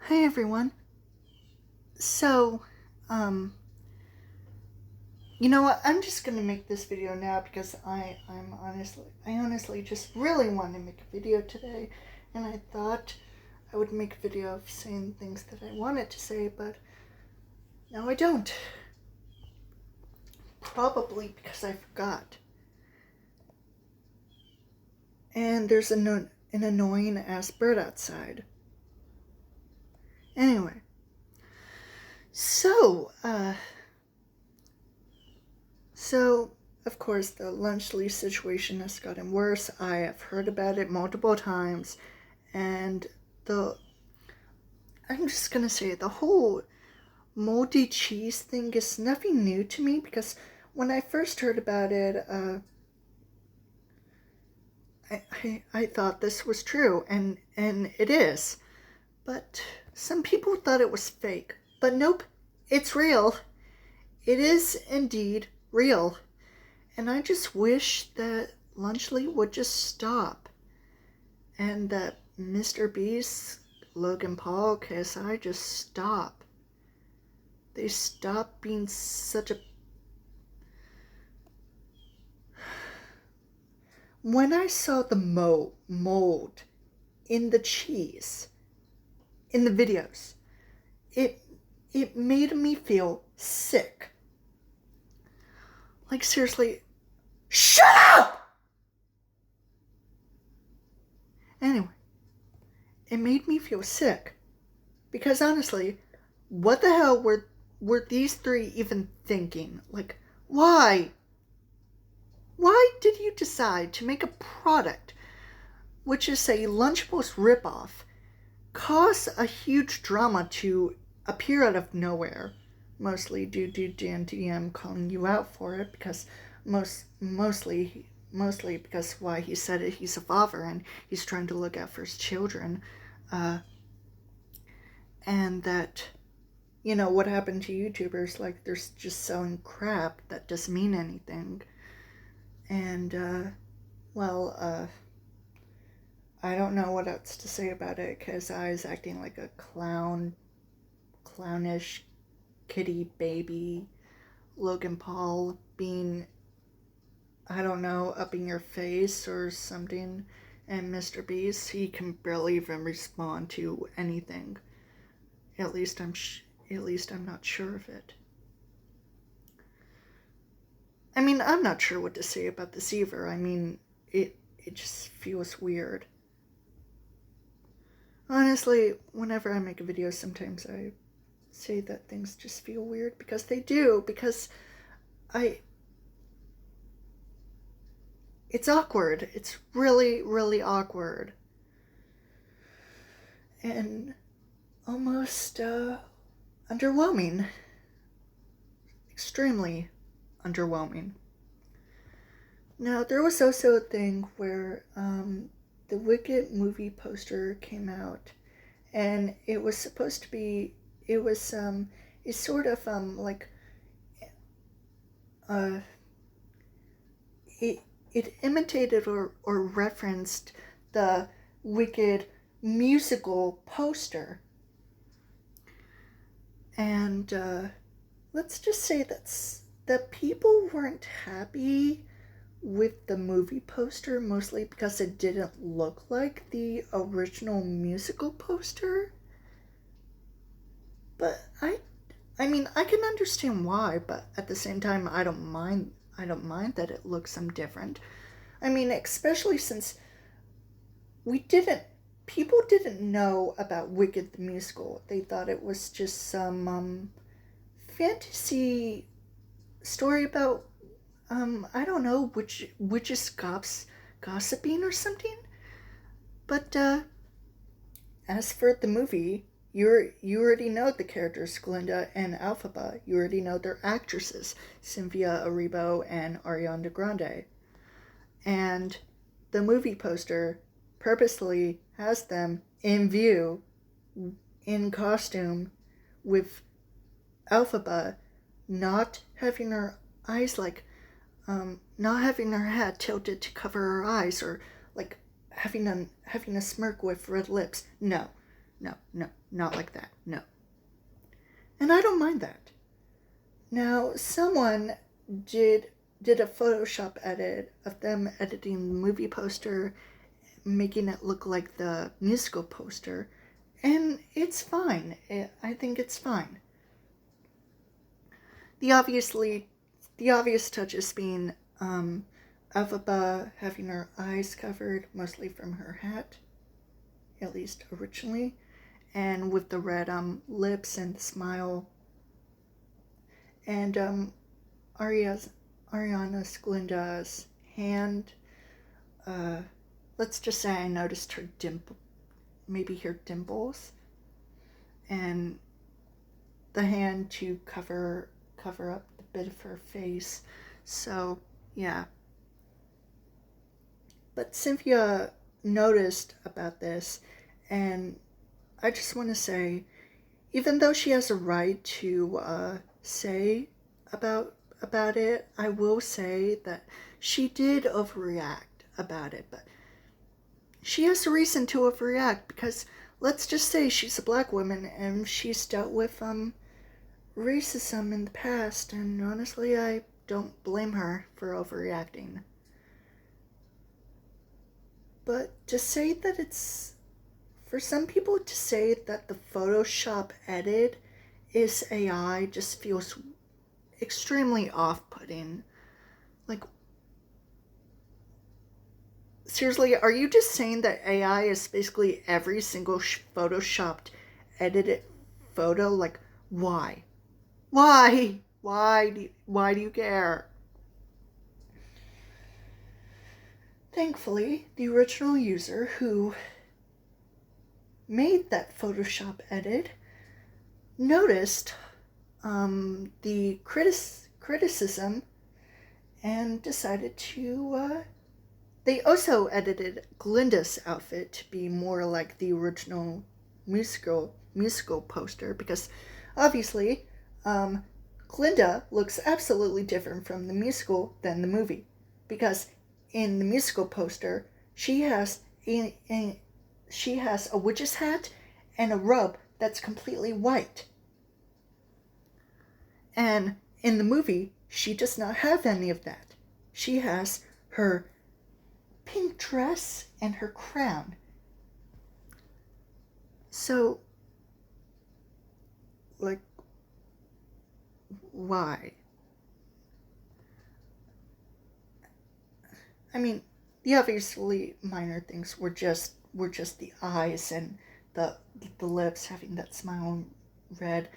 Hi everyone. So, you know what? I'm just gonna make this video now because I honestly just really want to make a video today, and I thought I would make a video of saying things that I wanted to say, but now I don't. Probably because I forgot. And there's an annoying ass bird outside. Anyway, so, of course, the lunch lease situation has gotten worse. I have heard about it multiple times, and I'm just gonna say the whole moldy cheese thing is nothing new to me because when I first heard about it, I thought this was true, and it is. But some people thought it was fake. But nope, it's real. It is indeed real. And I just wish that Lunchley would just stop. And that Mr. Beast, Logan Paul, KSI just stop. They stop being such a... When I saw the mold in the cheese, in the videos, it made me feel sick. Like, seriously, shut up! Anyway, it made me feel sick. Because honestly, what the hell were these three even thinking? Like, why? Why did you decide to make a product which is a Lunchables ripoff, cause a huge drama to appear out of nowhere, mostly due to Dan DM calling you out for it, because mostly because why he said it, he's a father and he's trying to look out for his children, and that, you know, what happened to YouTubers, like, they're just selling crap that doesn't mean anything. And, I don't know what else to say about it, because I was acting like a clownish kitty baby. Logan Paul being, I don't know, up in your face or something. And Mr. Beast, he can barely even respond to anything. At least I'm not sure of it. I mean, I'm not sure what to say about this either. I mean, it just feels weird. Honestly, whenever I make a video, sometimes I say that things just feel weird, because they do, because it's awkward. It's really, really awkward. And almost, underwhelming. Extremely underwhelming. Now, there was also a thing where the Wicked movie poster came out, and it was supposed to be, it's sort of like it imitated or referenced the Wicked musical poster. And let's just say that people weren't happy with the movie poster, mostly because it didn't look like the original musical poster. But I mean, I can understand why, but at the same time, I don't mind that it looks some different. I mean, especially since people didn't know about Wicked the musical. They thought it was just some fantasy story about I don't know, witches gossiping or something. But as for the movie, you already know the characters Glinda and Alphaba. You already know their actresses, Cynthia Erivo and Ariana Grande. And the movie poster purposely has them in view, in costume, with Alphaba not having her eyes, like, not having her head tilted to cover her eyes, or like having a smirk with red lips. No. not like that. No. And I don't mind that. Now, someone did a Photoshop edit of them editing the movie poster, making it look like the musical poster, and it's fine. I think it's fine. The obvious touches being Elphaba having her eyes covered, mostly from her hat, at least originally, and with the red lips and the smile. And Ariana Glinda's hand. Let's just say I noticed her maybe her dimples, and the hand to cover up the bit of her face. So yeah. But Cynthia noticed about this, and I just want to say, even though she has a right to say about it, I will say that she did overreact about it. But she has a reason to overreact, because let's just say she's a black woman and she's dealt with racism in the past, and honestly, I don't blame her for overreacting. But to say that for some people to say that the Photoshop edit is AI just feels extremely off-putting. Like, seriously, are you just saying that AI is basically every single Photoshopped edited photo? Like, why? Why? Why do you care? Thankfully, the original user who made that Photoshop edit noticed the criticism and decided to they also edited Glinda's outfit to be more like the original musical poster, because obviously Glinda looks absolutely different from the musical than the movie, because in the musical poster she has a witch's hat and a robe that's completely white. And in the movie, she does not have any of that. She has her pink dress and her crown. So, like, why? I mean, the obviously minor things were just the eyes and the lips having that smile red.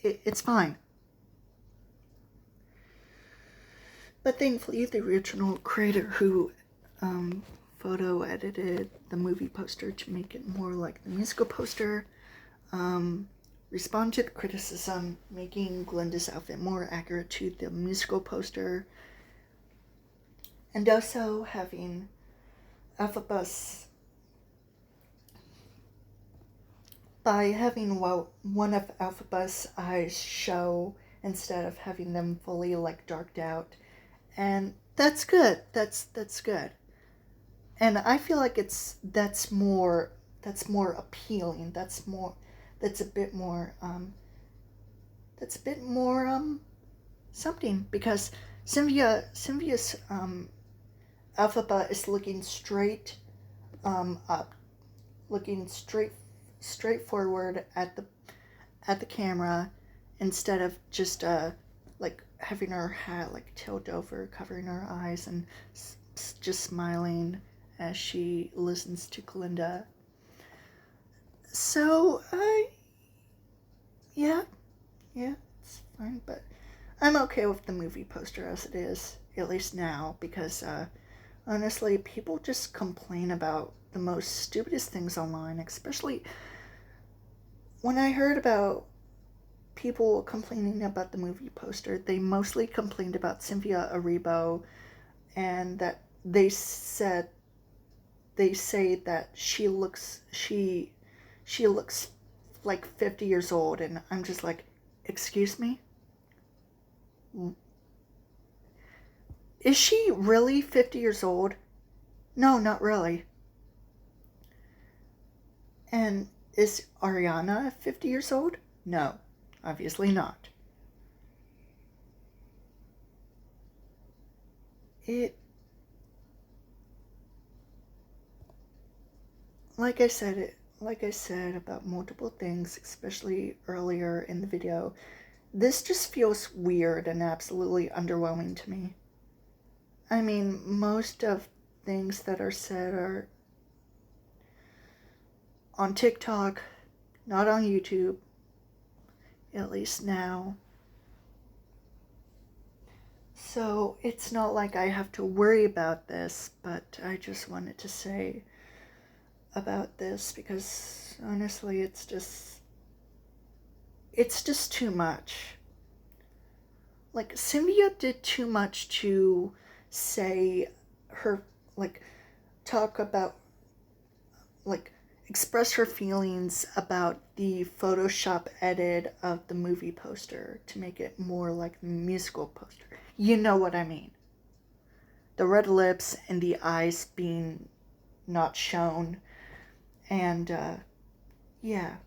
It's fine. But thankfully, the original creator who photo edited the movie poster to make it more like the musical poster responded to the criticism, making Glinda's outfit more accurate to the musical poster, and also having Elphaba's, by having one of Elphaba's eyes show instead of having them fully like darked out. And that's good. That's good. And I feel like that's more appealing. That's a bit more something, because Cynthia's Elphaba is looking straight up, looking straight forward at the camera, instead of just like having her hat like tilt over, covering her eyes, and just smiling as she listens to Glinda. So yeah, it's fine, but I'm okay with the movie poster as it is, at least now, because honestly, people just complain about the most stupidest things online, especially when I heard about people complaining about the movie poster. They mostly complained about Cynthia Erivo, and that they say that she looks like 50 years old, and I'm just like, excuse me? Is she really 50 years old? No, not really. And Is Ariana 50 years old? No, obviously not. It, like I said about multiple things, especially earlier in the video, this just feels weird and absolutely underwhelming to me. I mean, most of things that are said are on TikTok, not on YouTube, at least now. So it's not like I have to worry about this, but I just wanted to say about this because honestly it's just too much. Like, Cynthia did too much to say her, like, talk about, like, express her feelings about the Photoshop edit of the movie poster to make it more like the musical poster. You know what I mean. The red lips and the eyes being not shown. And, yeah.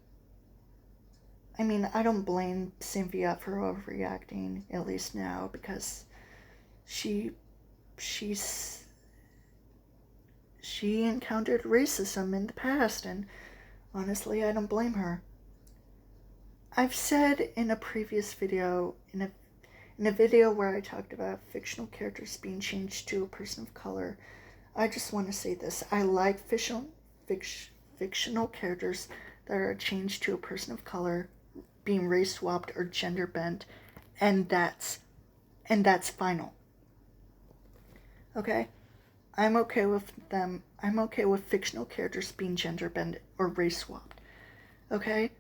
I mean, I don't blame Cynthia for overreacting, at least now, because she encountered racism in the past, and honestly, I don't blame her. I've said in a previous video, in a video where I talked about fictional characters being changed to a person of color, I just want to say this. I like fictional characters that are changed to a person of color, being race swapped or gender bent, and that's final. Okay? I'm okay with them. I'm okay with fictional characters being gender bent or race swapped. Okay?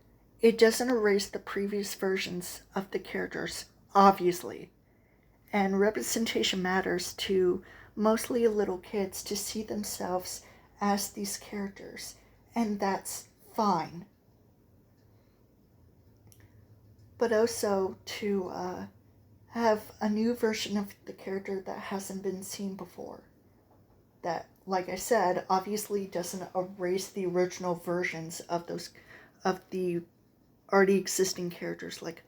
It doesn't erase the previous versions of the characters, obviously. And representation matters to mostly little kids to see themselves as these characters. And that's fine. But also to have a new version of the character that hasn't been seen before. That, like I said, obviously doesn't erase the original versions of the already existing characters. Like,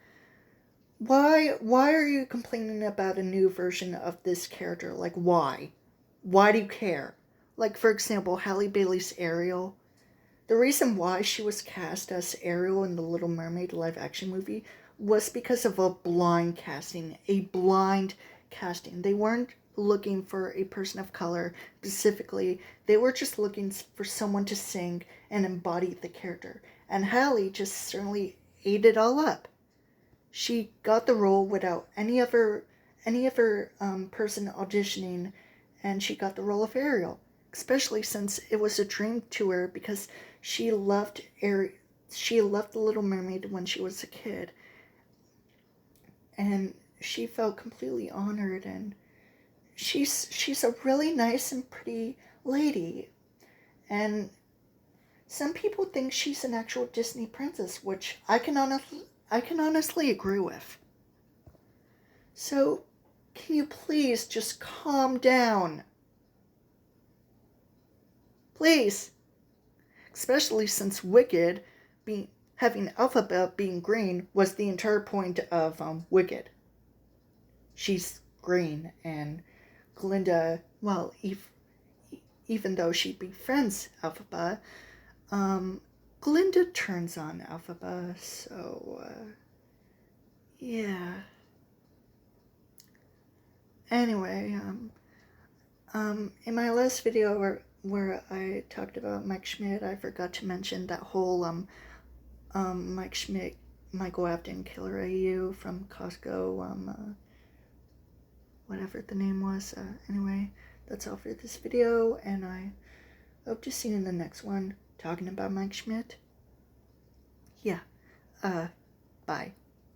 why are you complaining about a new version of this character? Like, why? Why do you care? Like, for example, Halle Bailey's Ariel. The reason why she was cast as Ariel in the Little Mermaid live-action movie was because of a blind casting. A blind casting. They weren't looking for a person of color specifically. They were just looking for someone to sing and embody the character. And Halle just certainly ate it all up. She got the role without any other person auditioning, and she got the role of Ariel. Especially since it was a dream to her, because she loved the Little Mermaid when she was a kid, and she felt completely honored. And she's a really nice and pretty lady, and some people think she's an actual Disney princess, which I can honestly agree with. So, can you please just calm down? Please. Especially since Wicked, having Alphaba being green, was the entire point of Wicked. She's green, and Glinda, well, even though she befriends Alphaba, Glinda turns on Alphaba, so, yeah. Anyway, in my last video where I talked about Mike Schmidt, I forgot to mention that whole, Mike Schmidt might go after and Killer AU from Costco, whatever the name was. Anyway, that's all for this video, and I hope to see you in the next one, talking about Mike Schmidt. Yeah, bye.